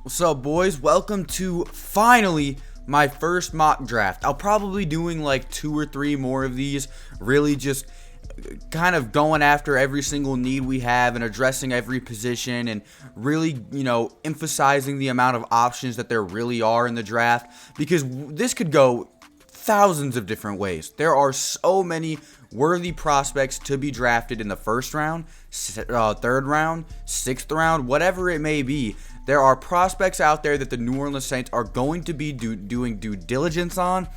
What's up, boys? Welcome to finally my first mock draft. I'll probably doing like 2 or 3 more of these, really just kind of going after every single need we have and addressing every position and really, emphasizing the amount of options that there really are in the draft, because this could go thousands of different ways. There are so many worthy prospects to be drafted in the first round, third round, sixth round, whatever it may be. There are prospects out there that the New Orleans Saints are going to be doing due diligence on,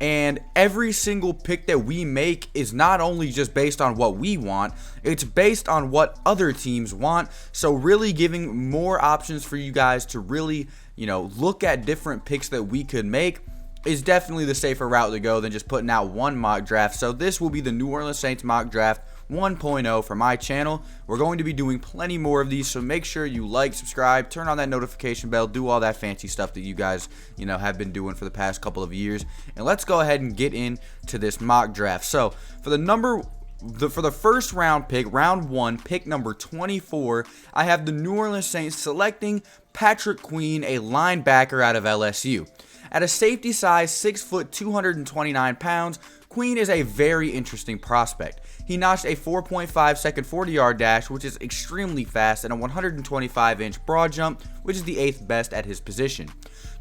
and every single pick that we make is not only just based on what we want, it's based on what other teams want. So really giving more options for you guys to really, look at different picks that we could make is definitely the safer route to go than just putting out one mock draft. So this will be the New Orleans Saints mock draft 1.0 for my channel. We're going to be doing plenty more of these, so make sure you like, subscribe, turn on that notification bell, do all that fancy stuff that you guys, have been doing for the past couple of years. And let's go ahead and get into this mock draft. So for the first round pick, round 1, pick number 24, I have the New Orleans Saints selecting Patrick Queen, a linebacker out of LSU. At a safety size, 6 foot, 229 pounds, Queen is a very interesting prospect. He notched a 4.5 second 40-yard dash, which is extremely fast, and a 125-inch broad jump, which is the 8th best at his position.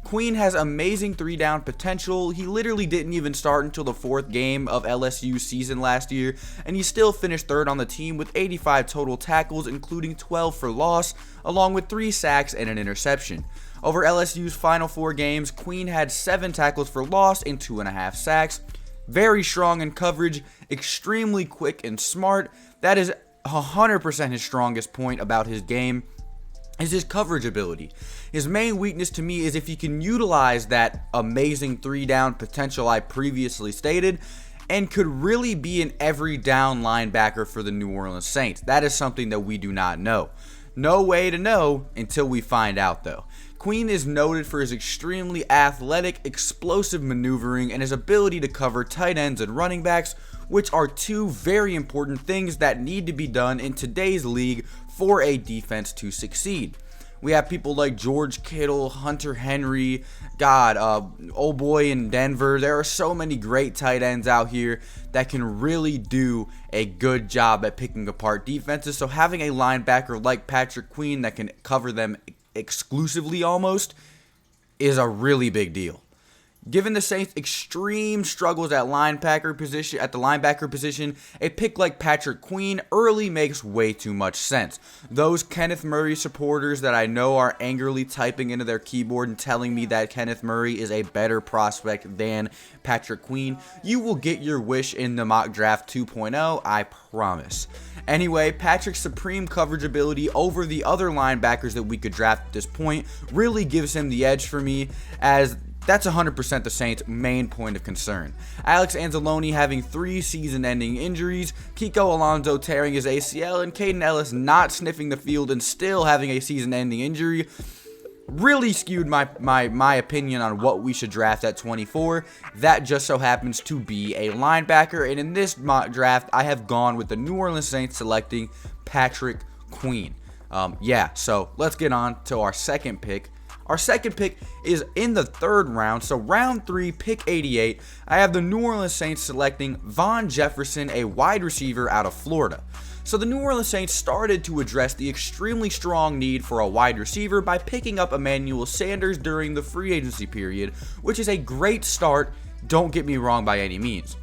Queen has amazing 3-down potential. He literally didn't even start until the 4th game of LSU's season last year, and he still finished 3rd on the team with 85 total tackles, including 12 for loss, along with 3 sacks and an interception. Over LSU's final 4 games, Queen had 7 tackles for loss and 2.5 sacks. Very strong in coverage, extremely quick and smart. That is 100% his strongest point about his game, is his coverage ability. His main weakness to me is if he can utilize that amazing 3-down potential I previously stated, and could really be an every down linebacker for the New Orleans Saints. That is something that we do not know. No way to know until we find out, though. Queen is noted for his extremely athletic, explosive maneuvering and his ability to cover tight ends and running backs, which are 2 very important things that need to be done in today's league for a defense to succeed. We have people like George Kittle, Hunter Henry, old boy in Denver. There are so many great tight ends out here that can really do a good job at picking apart defenses. So having a linebacker like Patrick Queen that can cover them exclusively almost is a really big deal. Given the Saints' extreme struggles at the linebacker position, a pick like Patrick Queen early makes way too much sense. Those Kenneth Murray supporters that I know are angrily typing into their keyboard and telling me that Kenneth Murray is a better prospect than Patrick Queen, you will get your wish in the mock draft 2.0, I promise. Anyway, Patrick's supreme coverage ability over the other linebackers that we could draft at this point really gives him the edge for me, as that's 100% the Saints' main point of concern. Alex Anzalone having 3 season-ending injuries, Kiko Alonso tearing his ACL, and Caden Ellis not sniffing the field and still having a season-ending injury really skewed my opinion on what we should draft at 24. That just so happens to be a linebacker, and in this mock draft, I have gone with the New Orleans Saints selecting Patrick Queen. So let's get on to our second pick. Our second pick is in the 3rd round, so round 3, pick 88. I have the New Orleans Saints selecting Van Jefferson, a wide receiver out of Florida. So the New Orleans Saints started to address the extremely strong need for a wide receiver by picking up Emmanuel Sanders during the free agency period, which is a great start, don't get me wrong by any means.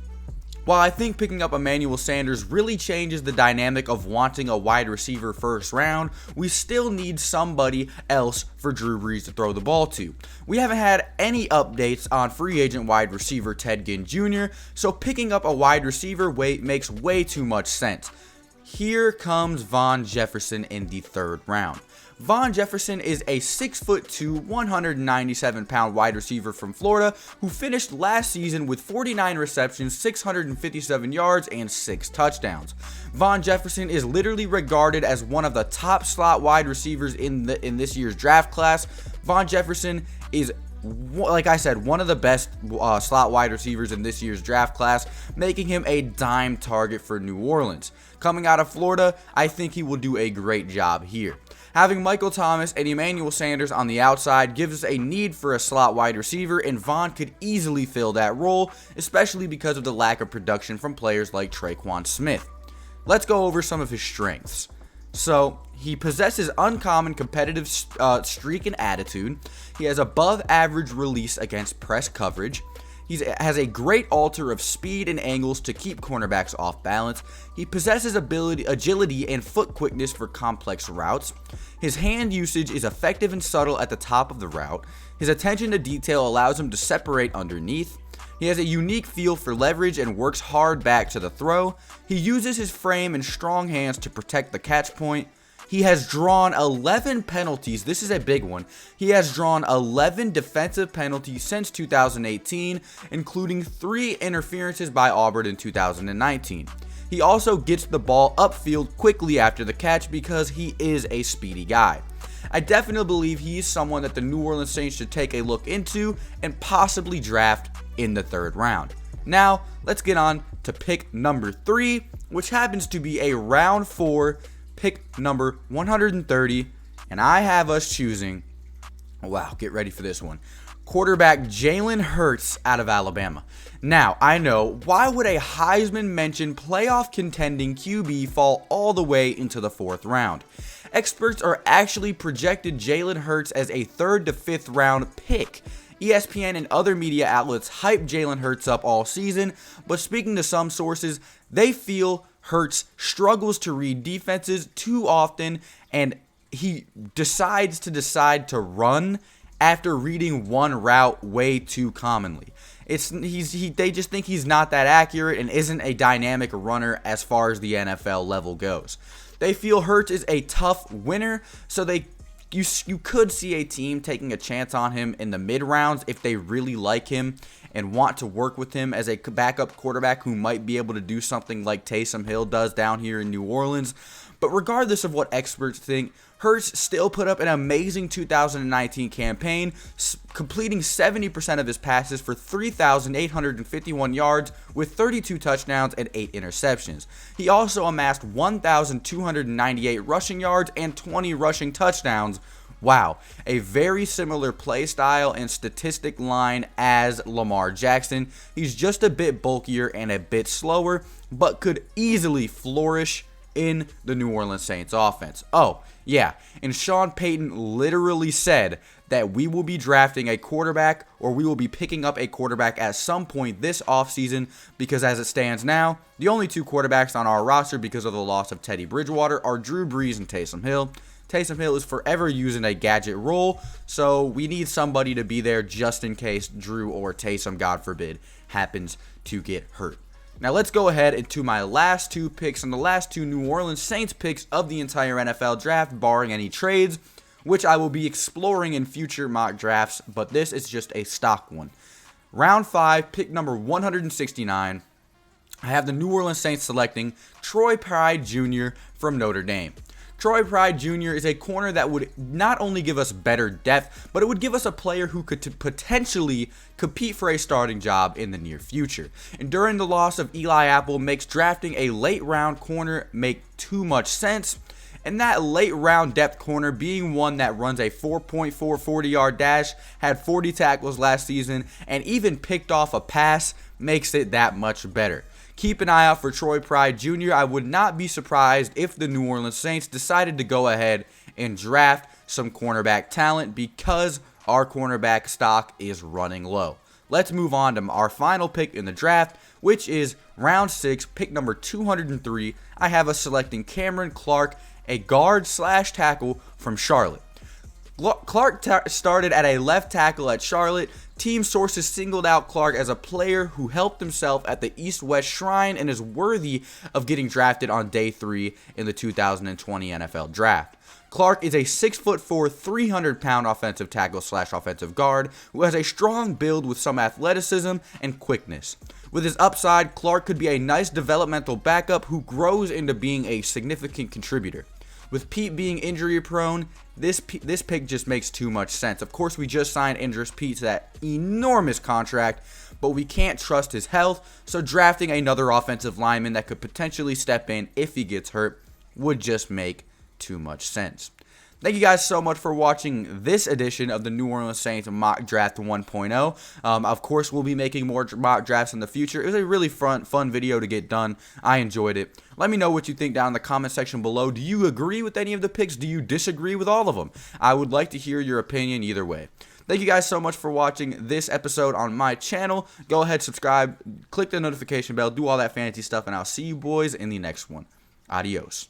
While I think picking up Emmanuel Sanders really changes the dynamic of wanting a wide receiver first round, we still need somebody else for Drew Brees to throw the ball to. We haven't had any updates on free agent wide receiver Ted Ginn Jr., so picking up a wide receiver makes way too much sense. Here comes Van Jefferson in the 3rd round. Van Jefferson is a 6'2", 197-pound wide receiver from Florida who finished last season with 49 receptions, 657 yards, and 6 touchdowns. Van Jefferson is literally regarded as one of the top slot wide receivers in this year's draft class. Van Jefferson is, like I said, one of the best slot wide receivers in this year's draft class, making him a dime target for New Orleans. Coming out of Florida, I think he will do a great job here. Having Michael Thomas and Emmanuel Sanders on the outside gives us a need for a slot wide receiver, and Von could easily fill that role, especially because of the lack of production from players like Tre'Quan Smith. Let's go over some of his strengths. So, he possesses uncommon competitive streak and attitude. He has above average release against press coverage. He has a great alter of speed and angles to keep cornerbacks off balance. He possesses agility and foot quickness for complex routes. His hand usage is effective and subtle at the top of the route. His attention to detail allows him to separate underneath. He has a unique feel for leverage and works hard back to the throw. He uses his frame and strong hands to protect the catch point. He has drawn 11 penalties. This is a big one. He has drawn 11 defensive penalties since 2018, including 3 interferences by Auburn in 2019. He also gets the ball upfield quickly after the catch because he is a speedy guy. I definitely believe he's someone that the New Orleans Saints should take a look into and possibly draft in the 3rd round. Now, let's get on to pick number 3, which happens to be a round 4 pick number 130, and I have us choosing, wow, get ready for this one, quarterback Jalen Hurts out of Alabama. Now, I know, why would a Heisman mentioned playoff contending QB fall all the way into the 4th round? Experts are actually projected Jalen Hurts as a 3rd to 5th round pick. ESPN and other media outlets hype Jalen Hurts up all season, but speaking to some sources, they feel Hurts struggles to read defenses too often, and he decides to run after reading one route way too commonly. They just think he's not that accurate and isn't a dynamic runner as far as the NFL level goes. They feel Hurts is a tough winner, so you could see a team taking a chance on him in the mid rounds if they really like him and want to work with him as a backup quarterback who might be able to do something like Taysom Hill does down here in New Orleans. But regardless of what experts think, Hurts still put up an amazing 2019 campaign, completing 70% of his passes for 3,851 yards with 32 touchdowns and 8 interceptions. He also amassed 1,298 rushing yards and 20 rushing touchdowns. Wow, a very similar play style and statistic line as Lamar Jackson. He's just a bit bulkier and a bit slower, but could easily flourish in the New Orleans Saints offense. Oh, yeah, and Sean Payton literally said that we will be drafting a quarterback, or we will be picking up a quarterback at some point this offseason, because as it stands now, the only 2 quarterbacks on our roster because of the loss of Teddy Bridgewater are Drew Brees and Taysom Hill. Taysom Hill is forever using a gadget role, so we need somebody to be there just in case Drew or Taysom, God forbid, happens to get hurt. Now let's go ahead into my last 2 picks and the last 2 New Orleans Saints picks of the entire NFL draft, barring any trades, which I will be exploring in future mock drafts, but this is just a stock one. Round 5, pick number 169, I have the New Orleans Saints selecting Troy Pride Jr. from Notre Dame. Troy Pride Jr. is a corner that would not only give us better depth, but it would give us a player who could potentially compete for a starting job in the near future. And during the loss of Eli Apple makes drafting a late round corner make too much sense. And that late round depth corner being one that runs a 4.4 40-yard dash, had 40 tackles last season, and even picked off a pass makes it that much better. Keep an eye out for Troy Pride Jr. I would not be surprised if the New Orleans Saints decided to go ahead and draft some cornerback talent because our cornerback stock is running low. Let's move on to our final pick in the draft, which is round 6, pick number 203. I have us selecting Cameron Clark, a guard/tackle from Charlotte. Clark started at a left tackle at Charlotte. Team sources singled out Clark as a player who helped himself at the East-West Shrine and is worthy of getting drafted on day 3 in the 2020 NFL Draft. Clark is a 6'4", 300-pound offensive tackle/offensive guard who has a strong build with some athleticism and quickness. With his upside, Clark could be a nice developmental backup who grows into being a significant contributor. With Pete being injury-prone, this pick just makes too much sense. Of course, we just signed Andrus Peat to that enormous contract, but we can't trust his health, so drafting another offensive lineman that could potentially step in if he gets hurt would just make too much sense. Thank you guys so much for watching this edition of the New Orleans Saints Mock Draft 1.0. Of course, we'll be making more mock drafts in the future. It was a really fun video to get done. I enjoyed it. Let me know what you think down in the comment section below. Do you agree with any of the picks? Do you disagree with all of them? I would like to hear your opinion either way. Thank you guys so much for watching this episode on my channel. Go ahead, subscribe, click the notification bell, do all that fancy stuff, and I'll see you boys in the next one. Adios.